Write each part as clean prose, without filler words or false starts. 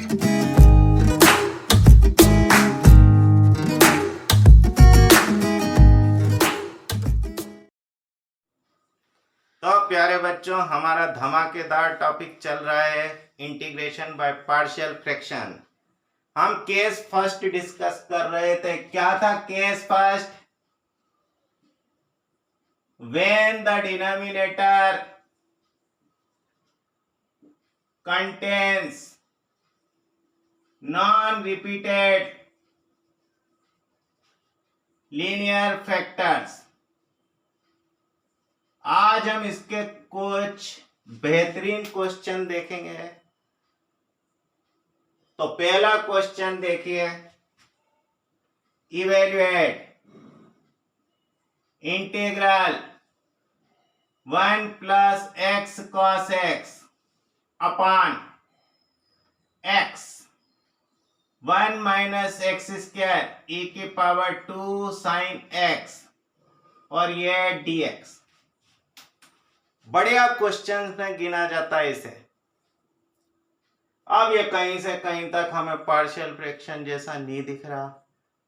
तो प्यारे बच्चों, हमारा धमाकेदार टॉपिक चल रहा है इंटीग्रेशन बाय पार्शियल फ्रैक्शन। हम केस फर्स्ट डिस्कस कर रहे थे। क्या था case first? When the denominator contains non repeated linear factors. आज हम इसके कुछ बेहतरीन क्वेश्चन देखेंगे। तो पहला क्वेश्चन देखिए, evaluate integral 1 plus x cos x upon x 1 minus x square e की पावर 2 साइन एक्स और ये dx। बढ़िया क्वेश्चन में गिना जाता है इसे। अब ये कहीं से कहीं तक हमें पार्शियल फ्रैक्शन जैसा नहीं दिख रहा।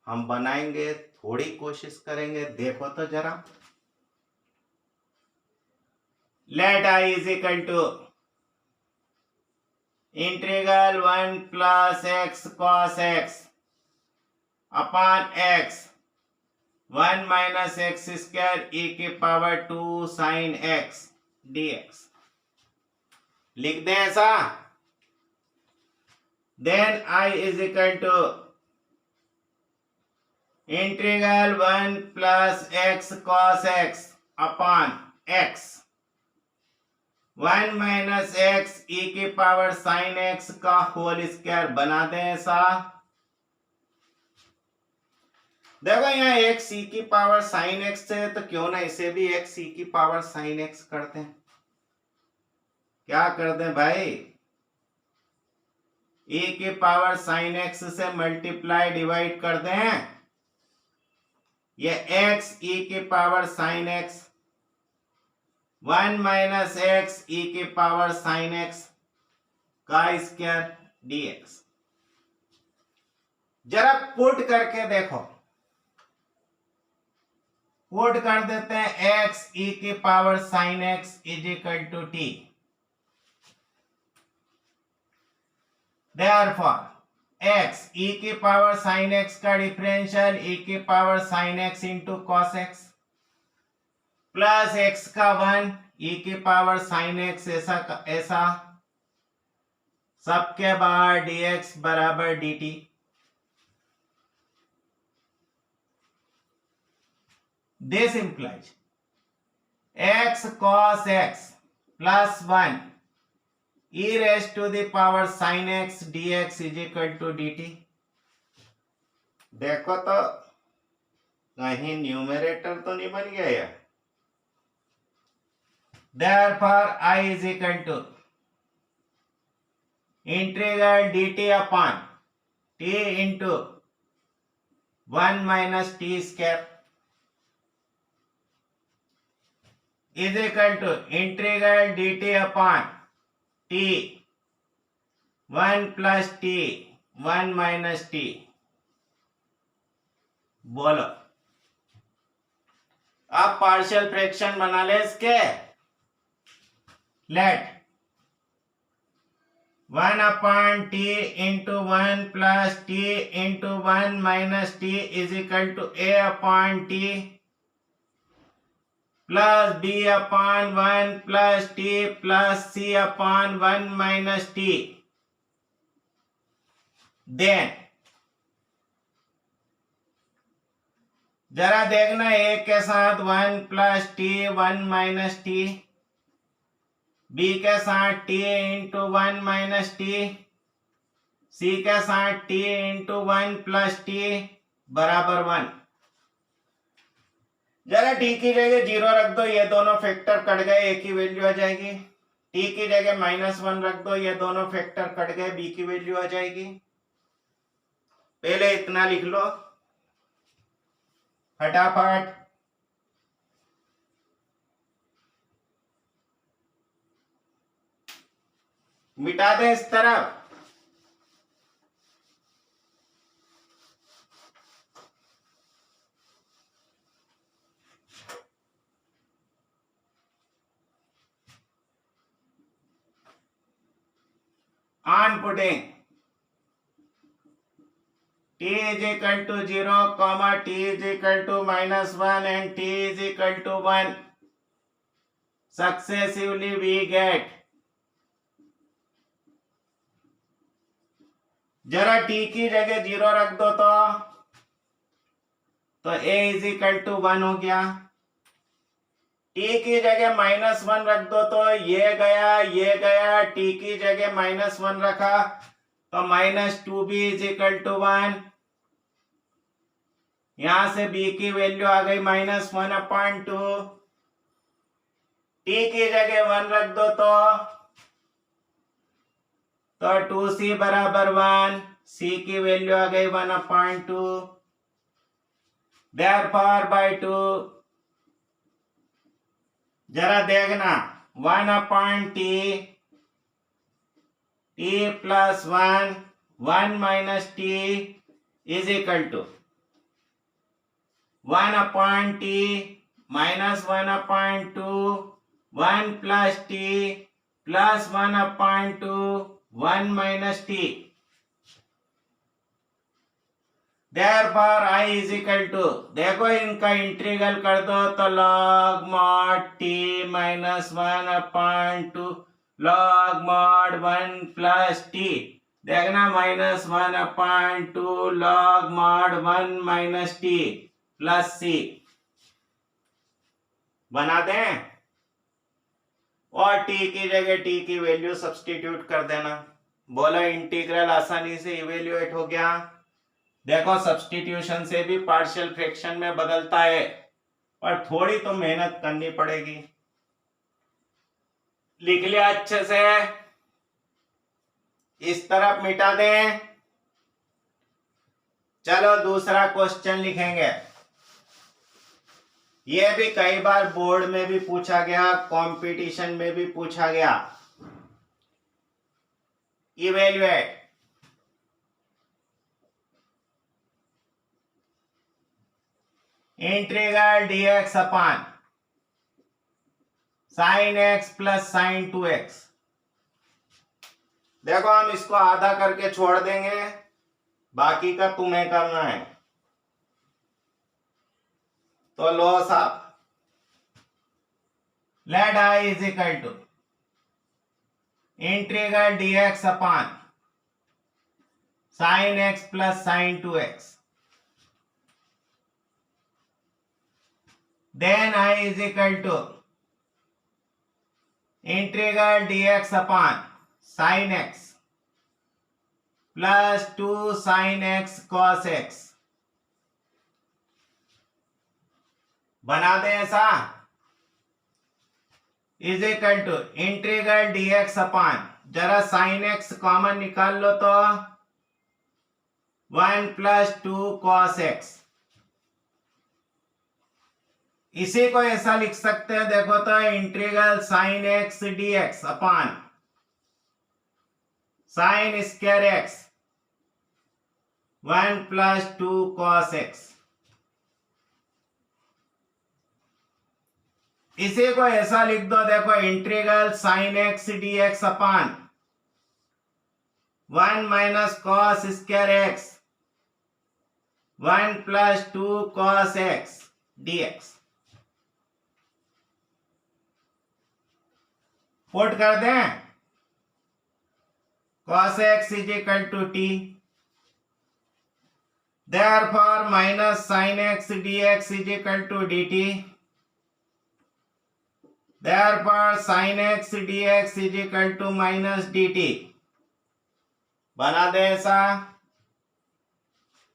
हम बनाएंगे, थोड़ी कोशिश करेंगे। देखो तो जरा, let I is equal to integral 1 plus x cos x upon x 1 minus x square e की पावर 2 साइन एक्स dx। लिख दें ऐसा। Then I is equal to integral 1 plus x cos x upon x 1 minus x e की power sine x का whole square बना दें ऐसा। देखो यहाँ एक्स ई की पावर साइन एक्स है, तो क्यों ना इसे भी एक्स ई की पावर साइन एक्स करते हैं। क्या कर दें भाई? e की पावर साइन एक्स से मल्टीप्लाई डिवाइड कर दें। ये x e की power sine x 1 minus x e की पावर साइन एक्स का स्क्वायर dx। जरा पुट करके देखो। पुट कर देते हैं x e की power sine x is equal to t। Therefore x e की पावर साइन एक्स का डिफरेंशियल e की power sine x into cos x plus x का 1 e की पावर साइन एक्स ऐसा सबके बाहर dx बराबर dt। This implies x cos x plus 1 e raised to the power sin x dx is equal to dt। देखो तो कहीं numerator तो नहीं बन गया यार। Therefore I is equal to integral dt upon t into 1 minus t square is equal to integral dt upon t 1 plus t 1 minus t। बोलो, आप पार्शियल फ्रैक्शन बना ले इसके। Let 1 upon t into 1 plus t into 1 minus t is equal to a upon t plus b upon 1 plus t plus c upon 1 minus t। Then जरा देखना, a के साथ 1 plus T 1 minus T, b के साथ t into 1 minus T, c के साथ t into 1 plus T बराबर 1। जरा t की जगह 0 रख दो, ये दोनों फैक्टर कट गए, a की वैल्यू आ जाएगी। t की जगह -1 रख दो, ये दोनों फैक्टर कट गए, b की वैल्यू आ जाएगी। पहले इतना लिख लो फटाफट। मिटा दें इस तरफ। on putting t is equal to 0, comma t is equal to -1 and t is equal to 1, successively we get, जरा t की जगह 0 रख दो तो a इज इक्वल टू 1 हो गया। t की जगह -1 रख दो तो ये गया, t की जगह -1 रखा तो -2b इज इक्वल टू 1। यहां से b की वैल्यू आ गई -1/2। t की जगह 1 रख दो तो 2c बराबर 1, c की वैल्यू आ गई 1/2। therefore by 2, जरा देखना 1/t, t plus 1, 1 minus t is equal to 1/t minus 1/2, 1 plus t plus 1/2, 1 minus t। therefore I is equal to, देखो इनका इंटीग्रल कर दो तो log mod t minus 1/2 log mod 1 plus t, देखना -1/2 log mod 1 minus t plus c बना दें और t की जगह t की वैल्यू सब्स्टिट्यूट कर देना। बोलो इंटीग्रल आसानी से इवेल्युएट हो गया। देखो सब्स्टिट्यूशन से भी पार्शियल फ्रैक्शन में बदलता है, पर थोड़ी तो मेहनत करनी पड़ेगी। लिख लिया अच्छे से, इस तरफ मिटा दें। चलो दूसरा क्वेश्चन लिखेंगे। यह भी कई बार बोर्ड में भी पूछा गया, कंपटीशन में भी पूछा गया। Evaluate integral dx upon sin x plus sin 2x। देखो हम इसको आधा करके छोड़ देंगे, बाकी का तुम्हें करना है। तो लो साहब, let I is equal to integral dx upon sin x plus sin 2x। then I is equal to integral dx upon sin x plus 2 sin x cos x। बना दे ऐसा, is equal to integral dx upon, जरा sin x common निकाल लो तो 1 plus 2 cos x। इसी को ऐसा लिख सकते हैं, देखो तो integral sin x dx upon sin square x 1 plus 2 cos x। इसी को ऐसा लिख दो, देखो integral sin x dx upon 1 minus cos square x 1 plus 2 cos x dx। Put कर दें, cos x is equal to t, therefore minus sin x dx is equal to dt, therefore sin x dx is equal to minus dt। बना दे ऐसा,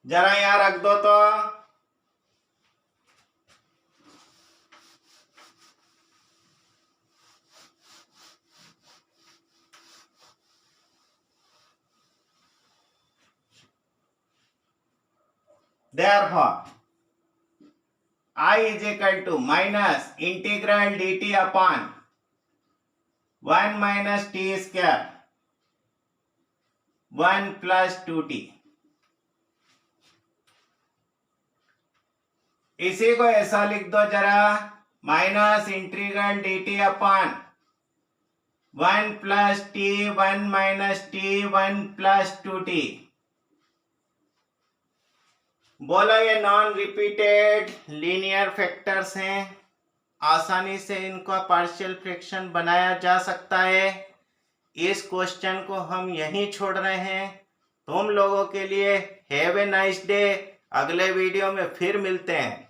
जरा यहां रख दो तो therefore I is equal to minus integral dt upon 1 minus t square 1 plus 2t। इसी को ऐसा लिख दो जरा, minus integral dt upon 1 plus T 1 minus T 1 plus 2t। बोलो ये नॉन रिपीटेड लीनियर फैक्टर्स हैं, आसानी से इनका पार्शियल फ्रैक्शन बनाया जा सकता है। इस क्वेश्चन को हम यहीं छोड़ रहे हैं। तुम लोगों के लिए हैव ए नाइस डे। अगले वीडियो में फिर मिलते हैं।